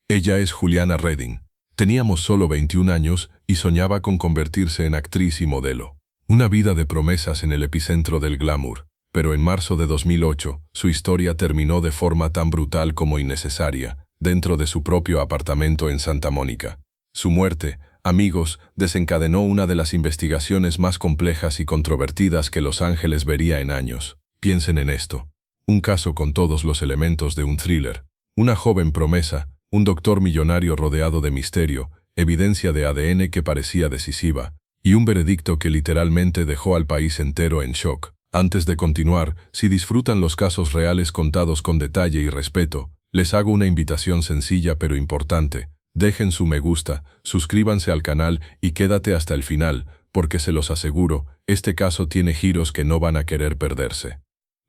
Ella es Juliana Redding. Teníamos solo 21 años y soñaba con convertirse en actriz y modelo. Una vida de promesas en el epicentro del glamour. Pero en marzo de 2008, su historia terminó de forma tan brutal como innecesaria, dentro de su propio apartamento en Santa Mónica. Su muerte, amigos, desencadenó una de las investigaciones más complejas y controvertidas que Los Ángeles vería en años. Piensen en esto. Un caso con todos los elementos de un thriller. Una joven promesa, un doctor millonario rodeado de misterio, evidencia de ADN que parecía decisiva, y un veredicto que literalmente dejó al país entero en shock. Antes de continuar, si disfrutan los casos reales contados con detalle y respeto, les hago una invitación sencilla pero importante. Dejen su me gusta, suscríbanse al canal y quédate hasta el final, porque se los aseguro, este caso tiene giros que no van a querer perderse.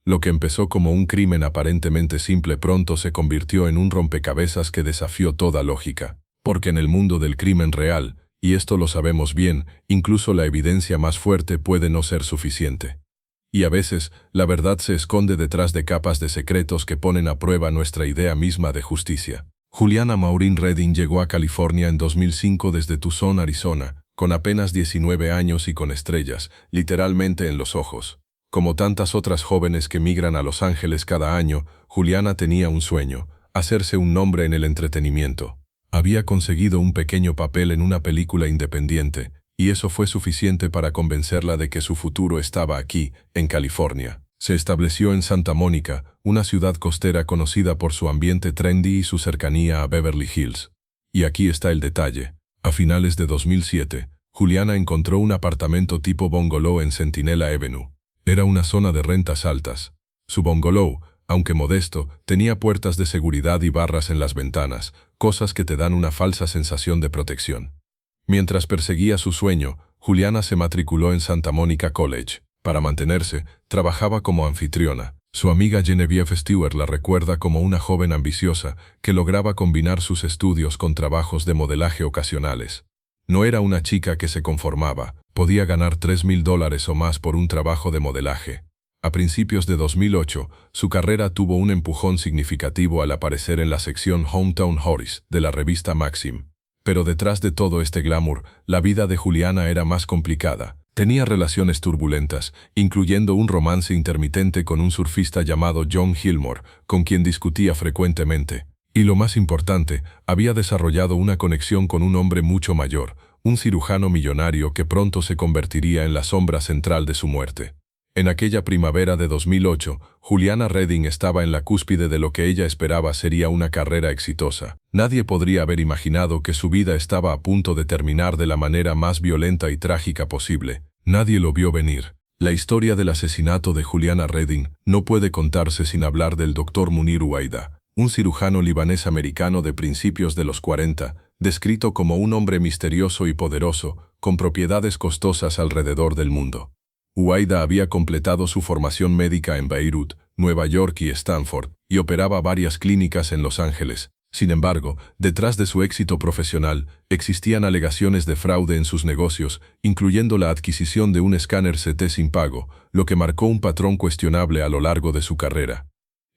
Lo que empezó como un crimen aparentemente simple pronto se convirtió en un rompecabezas que desafió toda lógica. Porque en el mundo del crimen real, y esto lo sabemos bien, incluso la evidencia más fuerte puede no ser suficiente. Y a veces, la verdad se esconde detrás de capas de secretos que ponen a prueba nuestra idea misma de justicia. Juliana Maureen Redding llegó a California en 2005 desde Tucson, Arizona, con apenas 19 años y con estrellas, literalmente en los ojos. Como tantas otras jóvenes que migran a Los Ángeles cada año, Juliana tenía un sueño: hacerse un nombre en el entretenimiento. Había conseguido un pequeño papel en una película independiente, y eso fue suficiente para convencerla de que su futuro estaba aquí, en California. Se estableció en Santa Mónica, una ciudad costera conocida por su ambiente trendy y su cercanía a Beverly Hills. Y aquí está el detalle. A finales de 2007, Juliana encontró un apartamento tipo bungalow en Sentinel Avenue. Era una zona de rentas altas. Su bungalow, aunque modesto, tenía puertas de seguridad y barras en las ventanas, cosas que te dan una falsa sensación de protección. Mientras perseguía su sueño, Juliana se matriculó en Santa Monica College. Para mantenerse, trabajaba como anfitriona. Su amiga Genevieve Stewart la recuerda como una joven ambiciosa que lograba combinar sus estudios con trabajos de modelaje ocasionales. No era una chica que se conformaba, podía ganar $3,000 o más por un trabajo de modelaje. A principios de 2008, su carrera tuvo un empujón significativo al aparecer en la sección Hometown Hotties de la revista Maxim. Pero detrás de todo este glamour, la vida de Juliana era más complicada. Tenía relaciones turbulentas, incluyendo un romance intermitente con un surfista llamado John Gilmore, con quien discutía frecuentemente. Y lo más importante, había desarrollado una conexión con un hombre mucho mayor, un cirujano millonario que pronto se convertiría en la sombra central de su muerte. En aquella primavera de 2008, Juliana Redding estaba en la cúspide de lo que ella esperaba sería una carrera exitosa. Nadie podría haber imaginado que su vida estaba a punto de terminar de la manera más violenta y trágica posible. Nadie lo vio venir. La historia del asesinato de Juliana Redding no puede contarse sin hablar del Dr. Munir Uwaida, un cirujano libanés-americano de principios de los 40, descrito como un hombre misterioso y poderoso, con propiedades costosas alrededor del mundo. Uwaida había completado su formación médica en Beirut, Nueva York y Stanford, y operaba varias clínicas en Los Ángeles. Sin embargo, detrás de su éxito profesional, existían alegaciones de fraude en sus negocios, incluyendo la adquisición de un escáner CT sin pago, lo que marcó un patrón cuestionable a lo largo de su carrera.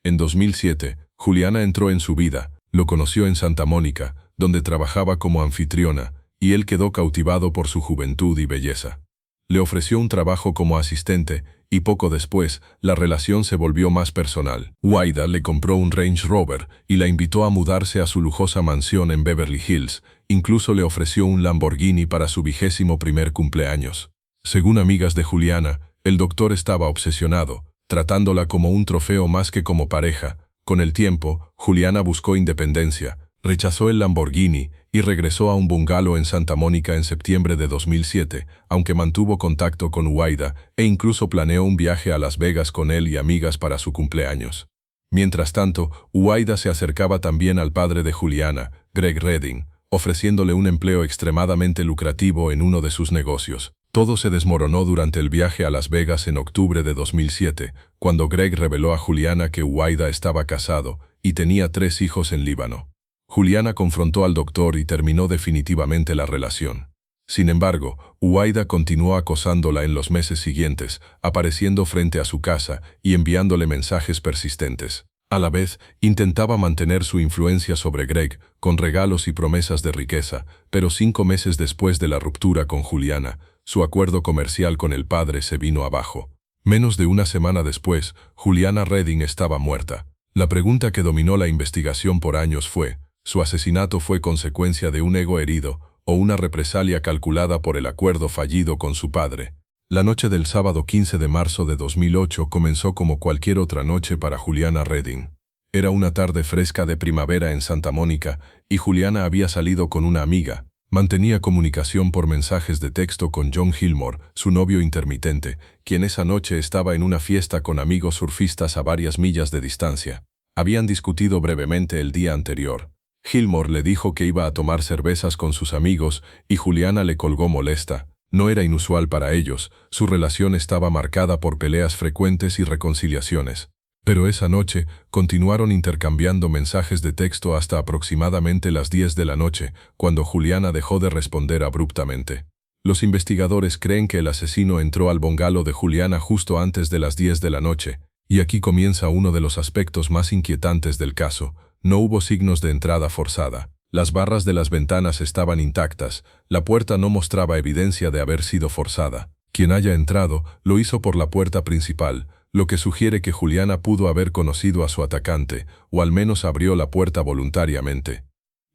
En 2007, Juliana entró en su vida, lo conoció en Santa Mónica, donde trabajaba como anfitriona, y él quedó cautivado por su juventud y belleza. Le ofreció un trabajo como asistente, y poco después, la relación se volvió más personal. Uwaida le compró un Range Rover y la invitó a mudarse a su lujosa mansión en Beverly Hills. Incluso le ofreció un Lamborghini para su 21º cumpleaños. Según amigas de Juliana, el doctor estaba obsesionado, tratándola como un trofeo más que como pareja. Con el tiempo, Juliana buscó independencia, rechazó el Lamborghini y regresó a un bungalow en Santa Mónica en septiembre de 2007, aunque mantuvo contacto con Uwaida e incluso planeó un viaje a Las Vegas con él y amigas para su cumpleaños. Mientras tanto, Uwaida se acercaba también al padre de Juliana, Greg Redding, ofreciéndole un empleo extremadamente lucrativo en uno de sus negocios. Todo se desmoronó durante el viaje a Las Vegas en octubre de 2007, cuando Greg reveló a Juliana que Uwaida estaba casado y tenía 3 hijos en Líbano. Juliana confrontó al doctor y terminó definitivamente la relación. Sin embargo, Uwaida continuó acosándola en los meses siguientes, apareciendo frente a su casa y enviándole mensajes persistentes. A la vez, intentaba mantener su influencia sobre Greg, con regalos y promesas de riqueza, pero 5 meses después de la ruptura con Juliana, su acuerdo comercial con el padre se vino abajo. Menos de una semana después, Juliana Redding estaba muerta. La pregunta que dominó la investigación por años fue, ¿su asesinato fue consecuencia de un ego herido o una represalia calculada por el acuerdo fallido con su padre? La noche del sábado 15 de marzo de 2008 comenzó como cualquier otra noche para Juliana Redding. Era una tarde fresca de primavera en Santa Mónica y Juliana había salido con una amiga. Mantenía comunicación por mensajes de texto con John Gilmore, su novio intermitente, quien esa noche estaba en una fiesta con amigos surfistas a varias millas de distancia. Habían discutido brevemente el día anterior. Gilmore le dijo que iba a tomar cervezas con sus amigos y Juliana le colgó molesta. No era inusual para ellos, su relación estaba marcada por peleas frecuentes y reconciliaciones. Pero esa noche, continuaron intercambiando mensajes de texto hasta aproximadamente las 10 de la noche, cuando Juliana dejó de responder abruptamente. Los investigadores creen que el asesino entró al bungalow de Juliana justo antes de las 10 de la noche, y aquí comienza uno de los aspectos más inquietantes del caso. No hubo signos de entrada forzada. Las barras de las ventanas estaban intactas, la puerta no mostraba evidencia de haber sido forzada. Quien haya entrado, lo hizo por la puerta principal, lo que sugiere que Juliana pudo haber conocido a su atacante, o al menos abrió la puerta voluntariamente.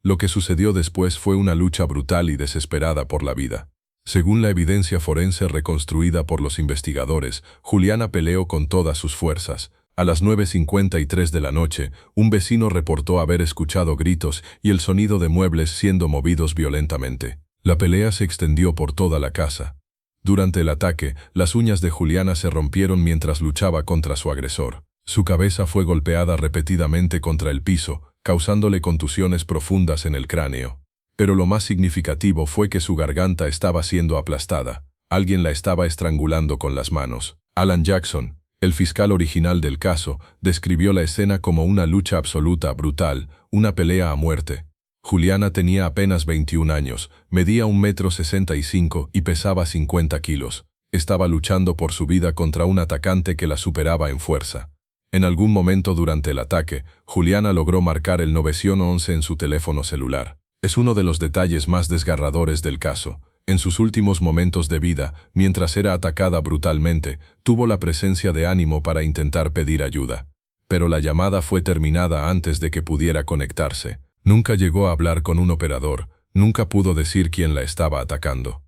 Lo que sucedió después fue una lucha brutal y desesperada por la vida. Según la evidencia forense reconstruida por los investigadores, Juliana peleó con todas sus fuerzas. A las 9:53 de la noche, un vecino reportó haber escuchado gritos y el sonido de muebles siendo movidos violentamente. La pelea se extendió por toda la casa. Durante el ataque, las uñas de Juliana se rompieron mientras luchaba contra su agresor. Su cabeza fue golpeada repetidamente contra el piso, causándole contusiones profundas en el cráneo. Pero lo más significativo fue que su garganta estaba siendo aplastada. Alguien la estaba estrangulando con las manos. Alan Jackson, el fiscal original del caso, describió la escena como una lucha absoluta, brutal, una pelea a muerte. Juliana tenía apenas 21 años, medía 1,65 m y pesaba 50 kilos. Estaba luchando por su vida contra un atacante que la superaba en fuerza. En algún momento durante el ataque, Juliana logró marcar el 911 en su teléfono celular. Es uno de los detalles más desgarradores del caso. En sus últimos momentos de vida, mientras era atacada brutalmente, tuvo la presencia de ánimo para intentar pedir ayuda. Pero la llamada fue terminada antes de que pudiera conectarse. Nunca llegó a hablar con un operador, nunca pudo decir quién la estaba atacando.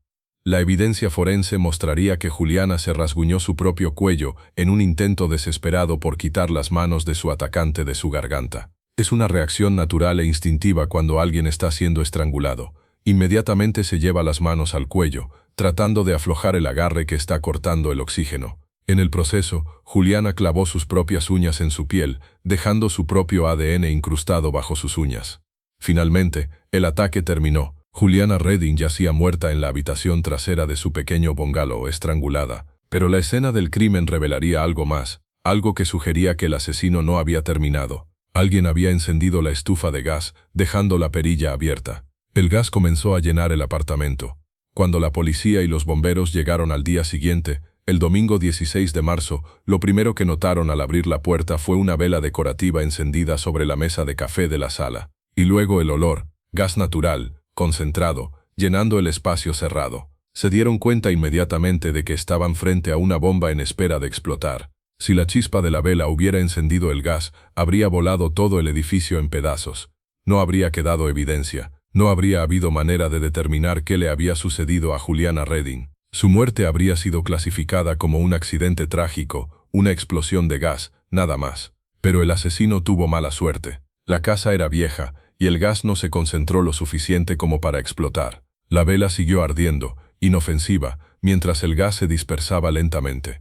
La evidencia forense mostraría que Juliana se rasguñó su propio cuello en un intento desesperado por quitar las manos de su atacante de su garganta. Es una reacción natural e instintiva cuando alguien está siendo estrangulado. Inmediatamente se lleva las manos al cuello, tratando de aflojar el agarre que está cortando el oxígeno. En el proceso, Juliana clavó sus propias uñas en su piel, dejando su propio ADN incrustado bajo sus uñas. Finalmente, el ataque terminó. Juliana Redding yacía muerta en la habitación trasera de su pequeño bungalow, estrangulada. Pero la escena del crimen revelaría algo más, algo que sugería que el asesino no había terminado. Alguien había encendido la estufa de gas, dejando la perilla abierta. El gas comenzó a llenar el apartamento. Cuando la policía y los bomberos llegaron al día siguiente, el domingo 16 de marzo, lo primero que notaron al abrir la puerta fue una vela decorativa encendida sobre la mesa de café de la sala. Y luego el olor, gas natural, concentrado, llenando el espacio cerrado. Se dieron cuenta inmediatamente de que estaban frente a una bomba en espera de explotar. Si la chispa de la vela hubiera encendido el gas, habría volado todo el edificio en pedazos. No habría quedado evidencia. No habría habido manera de determinar qué le había sucedido a Juliana Redding. Su muerte habría sido clasificada como un accidente trágico, una explosión de gas, nada más. Pero el asesino tuvo mala suerte. La casa era vieja, y el gas no se concentró lo suficiente como para explotar. La vela siguió ardiendo, inofensiva, mientras el gas se dispersaba lentamente.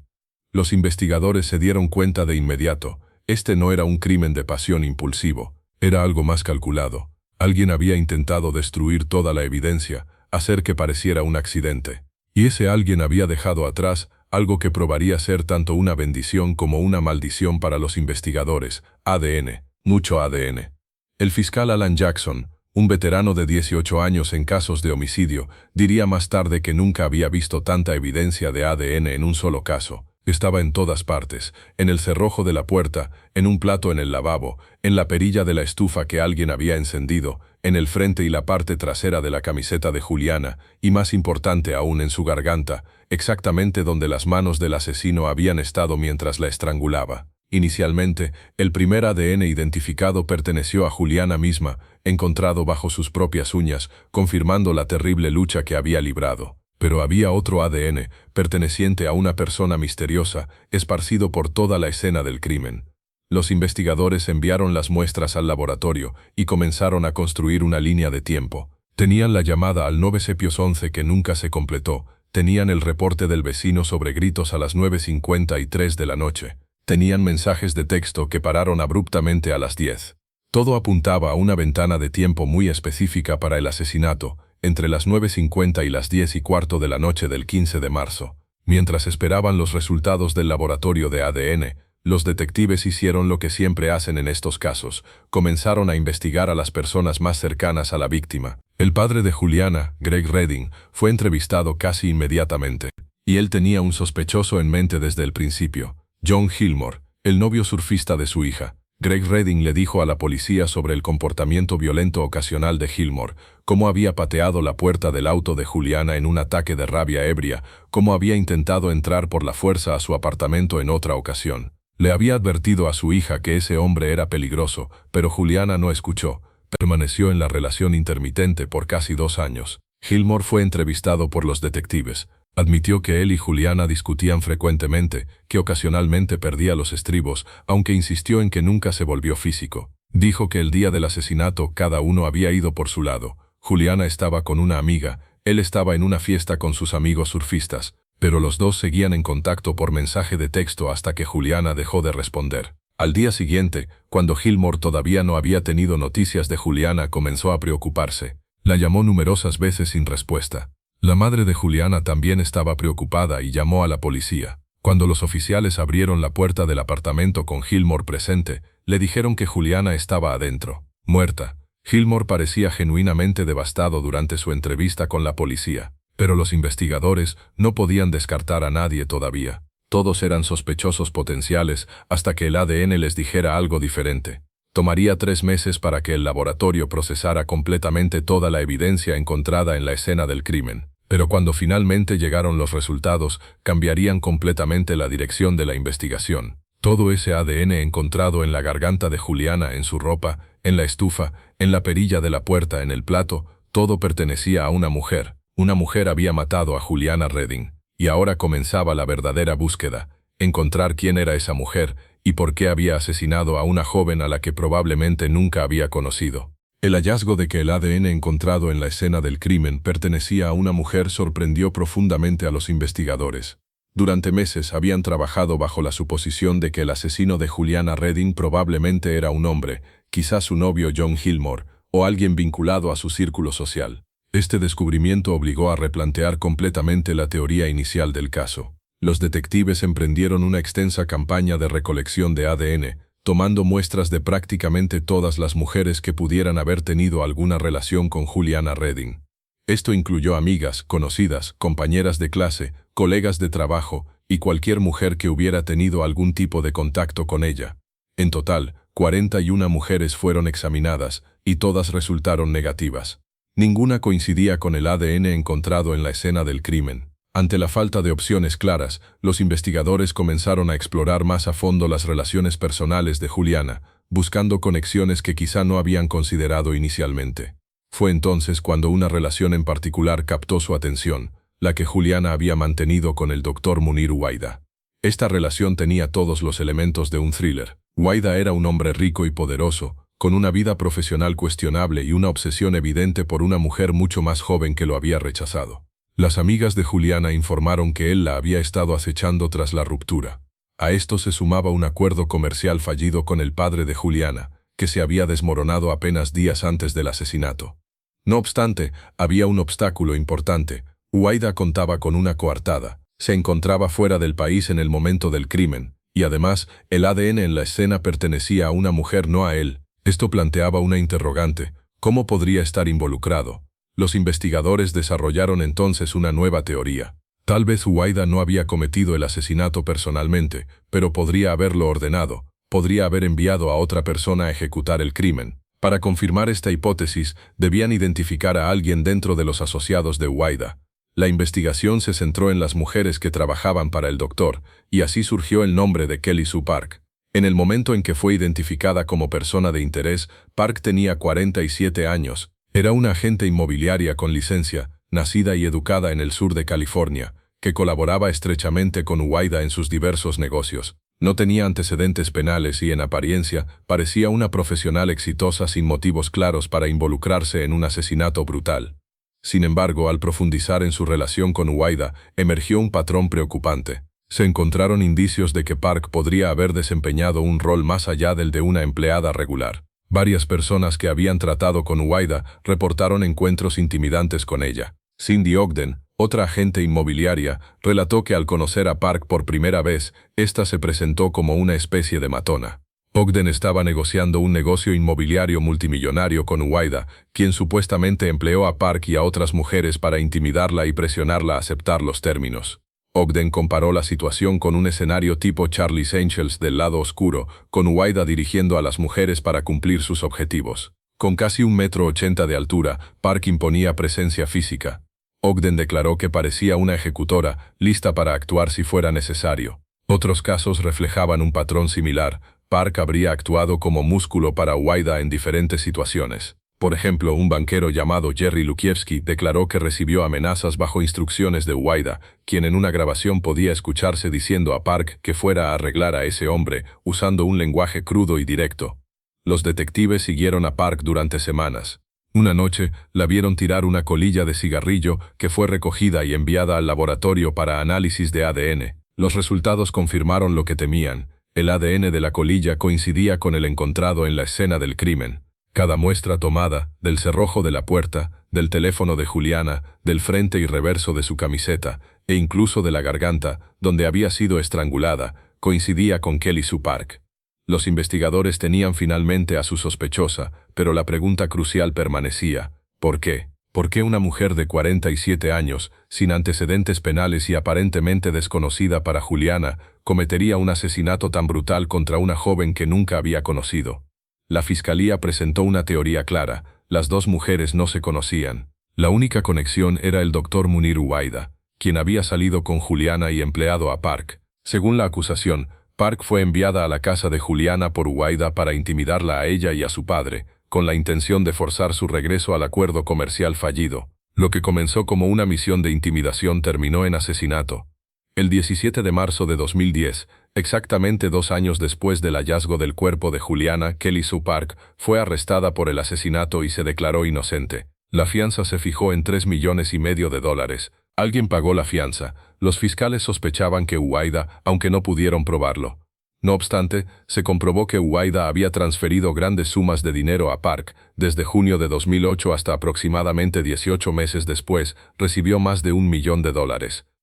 Los investigadores se dieron cuenta de inmediato. Este no era un crimen de pasión impulsivo, era algo más calculado. Alguien había intentado destruir toda la evidencia, hacer que pareciera un accidente. Y ese alguien había dejado atrás algo que probaría ser tanto una bendición como una maldición para los investigadores: ADN, mucho ADN. El fiscal Alan Jackson, un veterano de 18 años en casos de homicidio, diría más tarde que nunca había visto tanta evidencia de ADN en un solo caso. Estaba en todas partes, en el cerrojo de la puerta, en un plato en el lavabo, en la perilla de la estufa que alguien había encendido, en el frente y la parte trasera de la camiseta de Juliana, y más importante aún en su garganta, exactamente donde las manos del asesino habían estado mientras la estrangulaba. Inicialmente, el primer ADN identificado perteneció a Juliana misma, encontrado bajo sus propias uñas, confirmando la terrible lucha que había librado. Pero había otro ADN, perteneciente a una persona misteriosa, esparcido por toda la escena del crimen. Los investigadores enviaron las muestras al laboratorio y comenzaron a construir una línea de tiempo. Tenían la llamada al 911 que nunca se completó, tenían el reporte del vecino sobre gritos a las 9:53 de la noche. Tenían mensajes de texto que pararon abruptamente a las 10. Todo apuntaba a una ventana de tiempo muy específica para el asesinato, entre las 9:50 y las 10:15 de la noche del 15 de marzo. Mientras esperaban los resultados del laboratorio de ADN, los detectives hicieron lo que siempre hacen en estos casos, comenzaron a investigar a las personas más cercanas a la víctima. El padre de Juliana, Greg Redding, fue entrevistado casi inmediatamente, y él tenía un sospechoso en mente desde el principio, John Gilmore, el novio surfista de su hija. Greg Redding le dijo a la policía sobre el comportamiento violento ocasional de Gilmore, cómo había pateado la puerta del auto de Juliana en un ataque de rabia ebria, cómo había intentado entrar por la fuerza a su apartamento en otra ocasión. Le había advertido a su hija que ese hombre era peligroso, pero Juliana no escuchó. Permaneció en la relación intermitente por casi 2 años. Gilmore fue entrevistado por los detectives. Admitió que él y Juliana discutían frecuentemente, que ocasionalmente perdía los estribos, aunque insistió en que nunca se volvió físico. Dijo que el día del asesinato cada uno había ido por su lado. Juliana estaba con una amiga, él estaba en una fiesta con sus amigos surfistas, pero los dos seguían en contacto por mensaje de texto hasta que Juliana dejó de responder. Al día siguiente, cuando Gilmore todavía no había tenido noticias de Juliana, comenzó a preocuparse. La llamó numerosas veces sin respuesta. La madre de Juliana también estaba preocupada y llamó a la policía. Cuando los oficiales abrieron la puerta del apartamento con Gilmore presente, le dijeron que Juliana estaba adentro, muerta. Gilmore parecía genuinamente devastado durante su entrevista con la policía, pero los investigadores no podían descartar a nadie todavía. Todos eran sospechosos potenciales hasta que el ADN les dijera algo diferente. Tomaría 3 meses para que el laboratorio procesara completamente toda la evidencia encontrada en la escena del crimen. Pero cuando finalmente llegaron los resultados, cambiarían completamente la dirección de la investigación. Todo ese ADN encontrado en la garganta de Juliana, en su ropa, en la estufa, en la perilla de la puerta, en el plato, todo pertenecía a una mujer. Una mujer había matado a Juliana Redding. Y ahora comenzaba la verdadera búsqueda, encontrar quién era esa mujer y por qué había asesinado a una joven a la que probablemente nunca había conocido. El hallazgo de que el ADN encontrado en la escena del crimen pertenecía a una mujer sorprendió profundamente a los investigadores. Durante meses habían trabajado bajo la suposición de que el asesino de Juliana Redding probablemente era un hombre, quizás su novio John Gilmore, o alguien vinculado a su círculo social. Este descubrimiento obligó a replantear completamente la teoría inicial del caso. Los detectives emprendieron una extensa campaña de recolección de ADN, tomando muestras de prácticamente todas las mujeres que pudieran haber tenido alguna relación con Juliana Redding. Esto incluyó amigas, conocidas, compañeras de clase, colegas de trabajo y cualquier mujer que hubiera tenido algún tipo de contacto con ella. En total, 41 mujeres fueron examinadas y todas resultaron negativas. Ninguna coincidía con el ADN encontrado en la escena del crimen. Ante la falta de opciones claras, los investigadores comenzaron a explorar más a fondo las relaciones personales de Juliana, buscando conexiones que quizá no habían considerado inicialmente. Fue entonces cuando una relación en particular captó su atención, la que Juliana había mantenido con el Dr. Munir Waida. Esta relación tenía todos los elementos de un thriller. Waida era un hombre rico y poderoso, con una vida profesional cuestionable y una obsesión evidente por una mujer mucho más joven que lo había rechazado. Las amigas de Juliana informaron que él la había estado acechando tras la ruptura. A esto se sumaba un acuerdo comercial fallido con el padre de Juliana, que se había desmoronado apenas días antes del asesinato. No obstante, había un obstáculo importante. Waida contaba con una coartada. Se encontraba fuera del país en el momento del crimen, y además, el ADN en la escena pertenecía a una mujer, no a él. Esto planteaba una interrogante: ¿cómo podría estar involucrado? Los investigadores desarrollaron entonces una nueva teoría. Tal vez Huwaida no había cometido el asesinato personalmente, pero podría haberlo ordenado, podría haber enviado a otra persona a ejecutar el crimen. Para confirmar esta hipótesis, debían identificar a alguien dentro de los asociados de Huwaida. La investigación se centró en las mujeres que trabajaban para el doctor, y así surgió el nombre de Kelly Sue Park. En el momento en que fue identificada como persona de interés, Park tenía 47 años. Era una agente inmobiliaria con licencia, nacida y educada en el sur de California, que colaboraba estrechamente con Huwaida en sus diversos negocios. No tenía antecedentes penales y, en apariencia, parecía una profesional exitosa sin motivos claros para involucrarse en un asesinato brutal. Sin embargo, al profundizar en su relación con Huwaida, emergió un patrón preocupante. Se encontraron indicios de que Park podría haber desempeñado un rol más allá del de una empleada regular. Varias personas que habían tratado con Huwaida reportaron encuentros intimidantes con ella. Cindy Ogden, otra agente inmobiliaria, relató que al conocer a Park por primera vez, ésta se presentó como una especie de matona. Ogden estaba negociando un negocio inmobiliario multimillonario con Huwaida, quien supuestamente empleó a Park y a otras mujeres para intimidarla y presionarla a aceptar los términos. Ogden comparó la situación con un escenario tipo Charlie's Angels del lado oscuro, con Huwaida dirigiendo a las mujeres para cumplir sus objetivos. Con casi 1,80 m de altura, Park imponía presencia física. Ogden declaró que parecía una ejecutora, lista para actuar si fuera necesario. Otros casos reflejaban un patrón similar. Park habría actuado como músculo para Huwaida en diferentes situaciones. Por ejemplo, un banquero llamado Jerry Lukiewski declaró que recibió amenazas bajo instrucciones de Huwaida, quien en una grabación podía escucharse diciendo a Park que fuera a arreglar a ese hombre, usando un lenguaje crudo y directo. Los detectives siguieron a Park durante semanas. Una noche, la vieron tirar una colilla de cigarrillo que fue recogida y enviada al laboratorio para análisis de ADN. Los resultados confirmaron lo que temían. El ADN de la colilla coincidía con el encontrado en la escena del crimen. Cada muestra tomada, del cerrojo de la puerta, del teléfono de Juliana, del frente y reverso de su camiseta, e incluso de la garganta, donde había sido estrangulada, coincidía con Kelly Sue Park. Los investigadores tenían finalmente a su sospechosa, pero la pregunta crucial permanecía: ¿por qué? ¿Por qué una mujer de 47 años, sin antecedentes penales y aparentemente desconocida para Juliana, cometería un asesinato tan brutal contra una joven que nunca había conocido? La fiscalía presentó una teoría clara: las dos mujeres no se conocían. La única conexión era el doctor Munir Huwaida, quien había salido con Juliana y empleado a Park. Según la acusación, Park fue enviada a la casa de Juliana por Huwaida para intimidarla a ella y a su padre, con la intención de forzar su regreso al acuerdo comercial fallido. Lo que comenzó como una misión de intimidación terminó en asesinato. El 17 de marzo de 2010, exactamente 2 años después del hallazgo del cuerpo de Juliana, Kelly Sue Park fue arrestada por el asesinato y se declaró inocente. La fianza se fijó en $3,5 millones. Alguien pagó la fianza. Los fiscales sospechaban que Huwaida, aunque no pudieron probarlo. No obstante, se comprobó que Huwaida había transferido grandes sumas de dinero a Park. Desde junio de 2008 hasta aproximadamente 18 meses después, recibió más de $1 millón.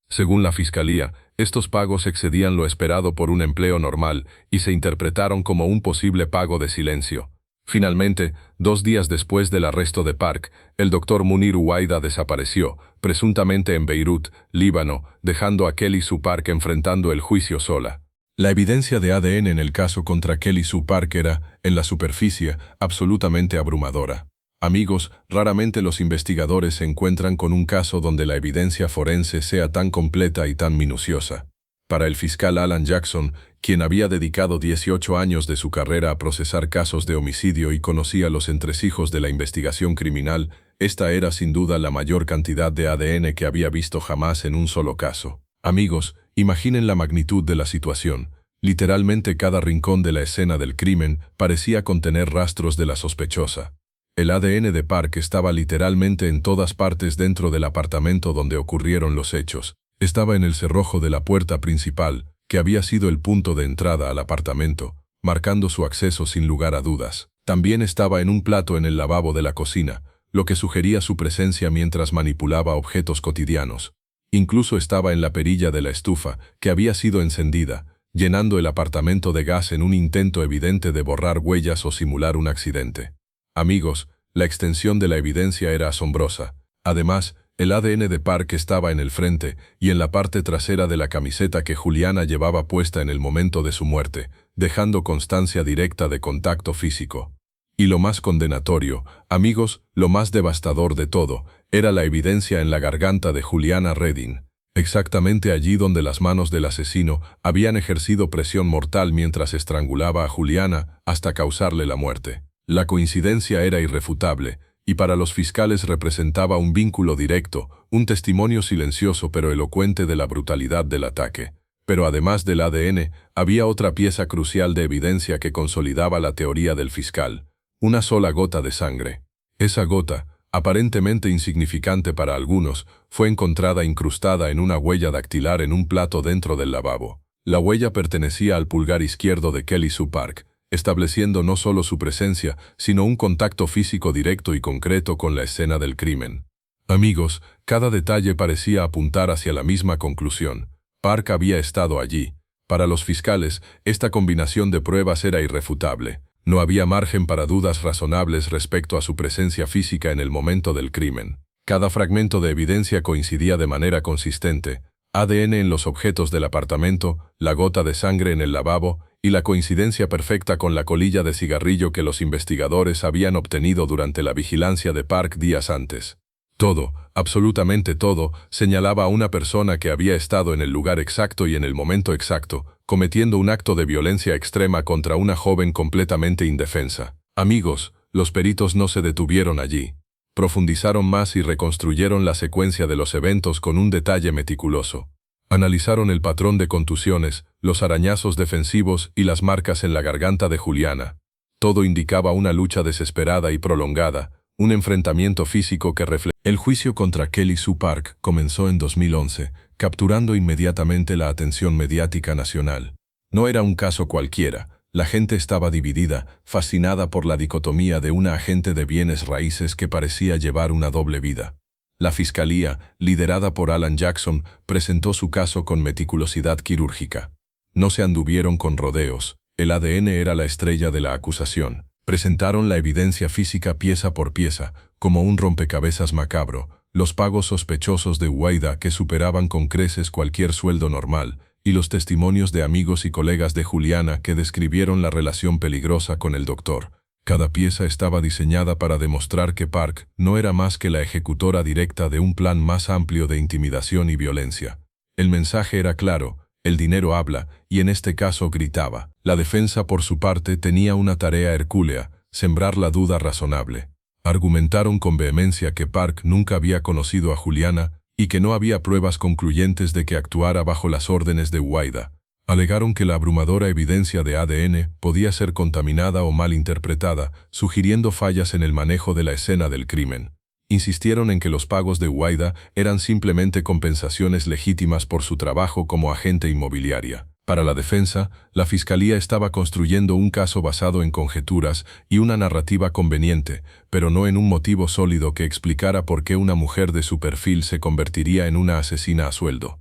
Según la fiscalía, estos pagos excedían lo esperado por un empleo normal y se interpretaron como un posible pago de silencio. Finalmente, 2 días después del arresto de Park, el doctor Munir Huwaida desapareció, presuntamente en Beirut, Líbano, dejando a Kelly Sue Park enfrentando el juicio sola. La evidencia de ADN en el caso contra Kelly Sue Park era, en la superficie, absolutamente abrumadora. Amigos, raramente los investigadores se encuentran con un caso donde la evidencia forense sea tan completa y tan minuciosa. Para el fiscal Alan Jackson, quien había dedicado 18 años de su carrera a procesar casos de homicidio y conocía los entresijos de la investigación criminal, esta era sin duda la mayor cantidad de ADN que había visto jamás en un solo caso. Amigos, imaginen la magnitud de la situación. Literalmente cada rincón de la escena del crimen parecía contener rastros de la sospechosa. El ADN de Park estaba literalmente en todas partes dentro del apartamento donde ocurrieron los hechos. Estaba en el cerrojo de la puerta principal, que había sido el punto de entrada al apartamento, marcando su acceso sin lugar a dudas. También estaba en un plato en el lavabo de la cocina, lo que sugería su presencia mientras manipulaba objetos cotidianos. Incluso estaba en la perilla de la estufa, que había sido encendida, llenando el apartamento de gas en un intento evidente de borrar huellas o simular un accidente. Amigos, la extensión de la evidencia era asombrosa. Además, El ADN de Park estaba en el frente y en la parte trasera de la camiseta que Juliana llevaba puesta en el momento de su muerte, dejando constancia directa de contacto físico. Y lo más condenatorio, amigos, lo más devastador de todo, era la evidencia en la garganta de Juliana Redding, exactamente allí donde las manos del asesino habían ejercido presión mortal mientras estrangulaba a Juliana hasta causarle la muerte. La coincidencia era irrefutable, y para los fiscales representaba un vínculo directo, un testimonio silencioso pero elocuente de la brutalidad del ataque. Pero además del ADN, había otra pieza crucial de evidencia que consolidaba la teoría del fiscal: una sola gota de sangre. Esa gota, aparentemente insignificante para algunos, fue encontrada incrustada en una huella dactilar en un plato dentro del lavabo. La huella pertenecía al pulgar izquierdo de Kelly Sue Park, estableciendo no solo su presencia, sino un contacto físico directo y concreto con la escena del crimen. Amigos, cada detalle parecía apuntar hacia la misma conclusión: Park había estado allí. Para los fiscales, esta combinación de pruebas era irrefutable. No había margen para dudas razonables respecto a su presencia física en el momento del crimen. Cada fragmento de evidencia coincidía de manera consistente: ADN en los objetos del apartamento, la gota de sangre en el lavabo, y la coincidencia perfecta con la colilla de cigarrillo que los investigadores habían obtenido durante la vigilancia de Park días antes. Todo, absolutamente todo, señalaba a una persona que había estado en el lugar exacto y en el momento exacto, cometiendo un acto de violencia extrema contra una joven completamente indefensa. Amigos, los peritos no se detuvieron allí. Profundizaron más y reconstruyeron la secuencia de los eventos con un detalle meticuloso. Analizaron el patrón de contusiones, los arañazos defensivos y las marcas en la garganta de Juliana. Todo indicaba una lucha desesperada y prolongada, un enfrentamiento físico que reflejaba. El juicio contra Kelly Sue Park comenzó en 2011, capturando inmediatamente la atención mediática nacional. No era un caso cualquiera. La gente estaba dividida, fascinada por la dicotomía de una agente de bienes raíces que parecía llevar una doble vida. La fiscalía, liderada por Alan Jackson, presentó su caso con meticulosidad quirúrgica. No se anduvieron con rodeos. El ADN era la estrella de la acusación. Presentaron la evidencia física pieza por pieza, como un rompecabezas macabro, los pagos sospechosos de Wayda que superaban con creces cualquier sueldo normal, y los testimonios de amigos y colegas de Juliana que describieron la relación peligrosa con el doctor. Cada pieza estaba diseñada para demostrar que Park no era más que la ejecutora directa de un plan más amplio de intimidación y violencia. El mensaje era claro: el dinero habla, y en este caso gritaba. La defensa, por su parte, tenía una tarea hercúlea: sembrar la duda razonable. Argumentaron con vehemencia que Park nunca había conocido a Juliana y que no había pruebas concluyentes de que actuara bajo las órdenes de Wayda. Alegaron que la abrumadora evidencia de ADN podía ser contaminada o mal interpretada, sugiriendo fallas en el manejo de la escena del crimen. Insistieron en que los pagos de Wayda eran simplemente compensaciones legítimas por su trabajo como agente inmobiliaria. Para la defensa, la fiscalía estaba construyendo un caso basado en conjeturas y una narrativa conveniente, pero no en un motivo sólido que explicara por qué una mujer de su perfil se convertiría en una asesina a sueldo.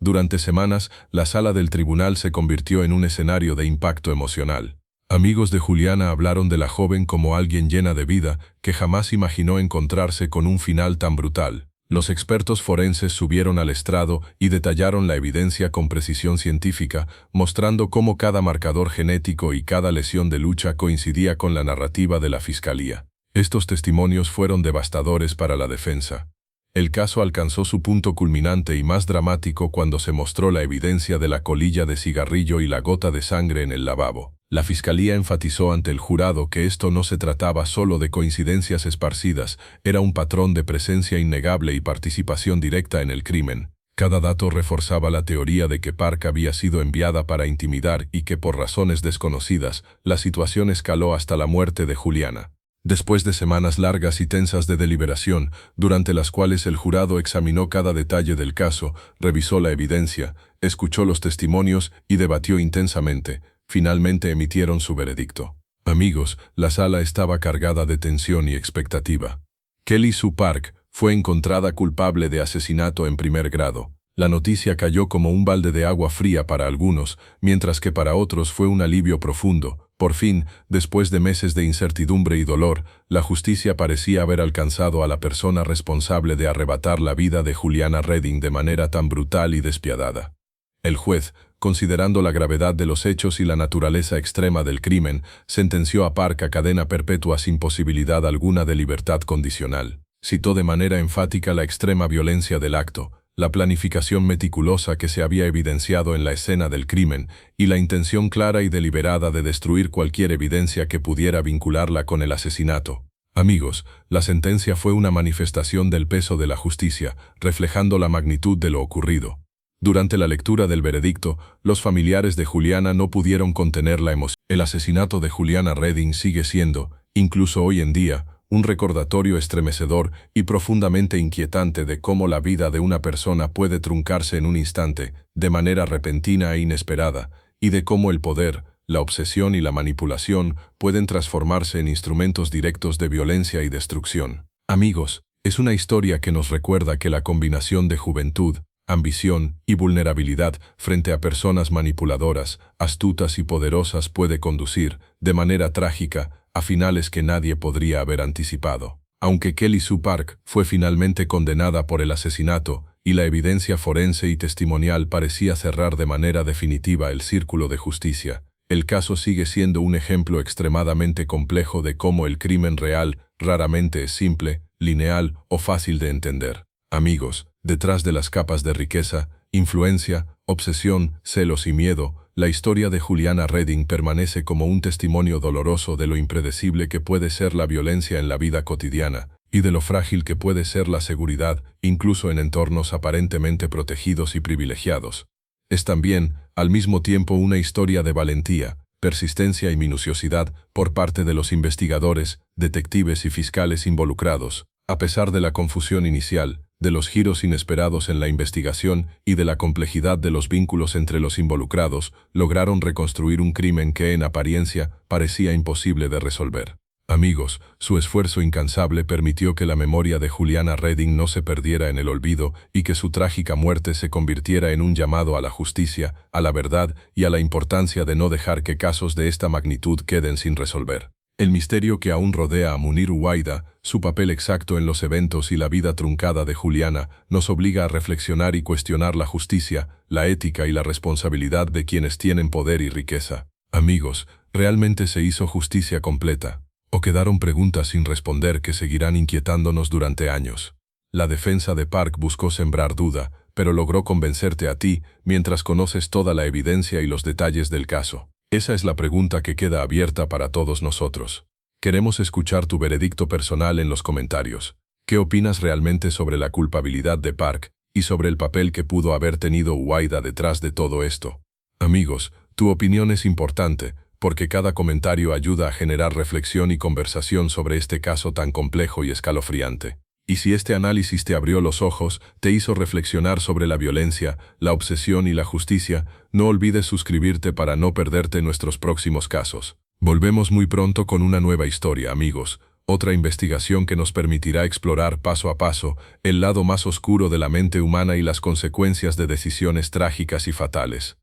Durante semanas, la sala del tribunal se convirtió en un escenario de impacto emocional. Amigos de Juliana hablaron de la joven como alguien llena de vida que jamás imaginó encontrarse con un final tan brutal. Los expertos forenses subieron al estrado y detallaron la evidencia con precisión científica, mostrando cómo cada marcador genético y cada lesión de lucha coincidía con la narrativa de la fiscalía. Estos testimonios fueron devastadores para la defensa. El caso alcanzó su punto culminante y más dramático cuando se mostró la evidencia de la colilla de cigarrillo y la gota de sangre en el lavabo. La fiscalía enfatizó ante el jurado que esto no se trataba solo de coincidencias esparcidas, era un patrón de presencia innegable y participación directa en el crimen. Cada dato reforzaba la teoría de que Park había sido enviada para intimidar y que por razones desconocidas, la situación escaló hasta la muerte de Juliana. Después de semanas largas y tensas de deliberación, durante las cuales el jurado examinó cada detalle del caso, revisó la evidencia, escuchó los testimonios y debatió intensamente, finalmente emitieron su veredicto. Amigos, la sala estaba cargada de tensión y expectativa. Kelly Sue Park fue encontrada culpable de asesinato en primer grado. La noticia cayó como un balde de agua fría para algunos, mientras que para otros fue un alivio profundo, Por fin, después de meses de incertidumbre y dolor, la justicia parecía haber alcanzado a la persona responsable de arrebatar la vida de Juliana Redding de manera tan brutal y despiadada. El juez, considerando la gravedad de los hechos y la naturaleza extrema del crimen, sentenció a Park a cadena perpetua sin posibilidad alguna de libertad condicional. Citó de manera enfática la extrema violencia del acto, la planificación meticulosa que se había evidenciado en la escena del crimen y la intención clara y deliberada de destruir cualquier evidencia que pudiera vincularla con el asesinato. Amigos, la sentencia fue una manifestación del peso de la justicia, reflejando la magnitud de lo ocurrido. Durante la lectura del veredicto, los familiares de Juliana no pudieron contener la emoción. El asesinato de Juliana Redding sigue siendo, incluso hoy en día, un recordatorio estremecedor y profundamente inquietante de cómo la vida de una persona puede truncarse en un instante, de manera repentina e inesperada, y de cómo el poder, la obsesión y la manipulación pueden transformarse en instrumentos directos de violencia y destrucción. Amigos, es una historia que nos recuerda que la combinación de juventud, ambición y vulnerabilidad frente a personas manipuladoras, astutas y poderosas puede conducir, de manera trágica, a finales que nadie podría haber anticipado. Aunque Kelly Sue Park fue finalmente condenada por el asesinato y la evidencia forense y testimonial parecía cerrar de manera definitiva el círculo de justicia, el caso sigue siendo un ejemplo extremadamente complejo de cómo el crimen real raramente es simple, lineal o fácil de entender. Amigos, detrás de las capas de riqueza, influencia, obsesión, celos y miedo, la historia de Juliana Redding permanece como un testimonio doloroso de lo impredecible que puede ser la violencia en la vida cotidiana y de lo frágil que puede ser la seguridad, incluso en entornos aparentemente protegidos y privilegiados. Es también, al mismo tiempo, una historia de valentía, persistencia y minuciosidad por parte de los investigadores, detectives y fiscales involucrados. A pesar de la confusión inicial, de los giros inesperados en la investigación y de la complejidad de los vínculos entre los involucrados, lograron reconstruir un crimen que en apariencia parecía imposible de resolver. Amigos, su esfuerzo incansable permitió que la memoria de Juliana Redding no se perdiera en el olvido y que su trágica muerte se convirtiera en un llamado a la justicia, a la verdad y a la importancia de no dejar que casos de esta magnitud queden sin resolver. El misterio que aún rodea a Munir Uwaida, su papel exacto en los eventos y la vida truncada de Juliana, nos obliga a reflexionar y cuestionar la justicia, la ética y la responsabilidad de quienes tienen poder y riqueza. Amigos, ¿realmente se hizo justicia completa? ¿O quedaron preguntas sin responder que seguirán inquietándonos durante años? La defensa de Park buscó sembrar duda, pero logró convencerte a ti mientras conoces toda la evidencia y los detalles del caso. Esa es la pregunta que queda abierta para todos nosotros. Queremos escuchar tu veredicto personal en los comentarios. ¿Qué opinas realmente sobre la culpabilidad de Park y sobre el papel que pudo haber tenido Uwaida detrás de todo esto? Amigos, tu opinión es importante, porque cada comentario ayuda a generar reflexión y conversación sobre este caso tan complejo y escalofriante. Y si este análisis te abrió los ojos, te hizo reflexionar sobre la violencia, la obsesión y la justicia, no olvides suscribirte para no perderte nuestros próximos casos. Volvemos muy pronto con una nueva historia, amigos, otra investigación que nos permitirá explorar paso a paso el lado más oscuro de la mente humana y las consecuencias de decisiones trágicas y fatales.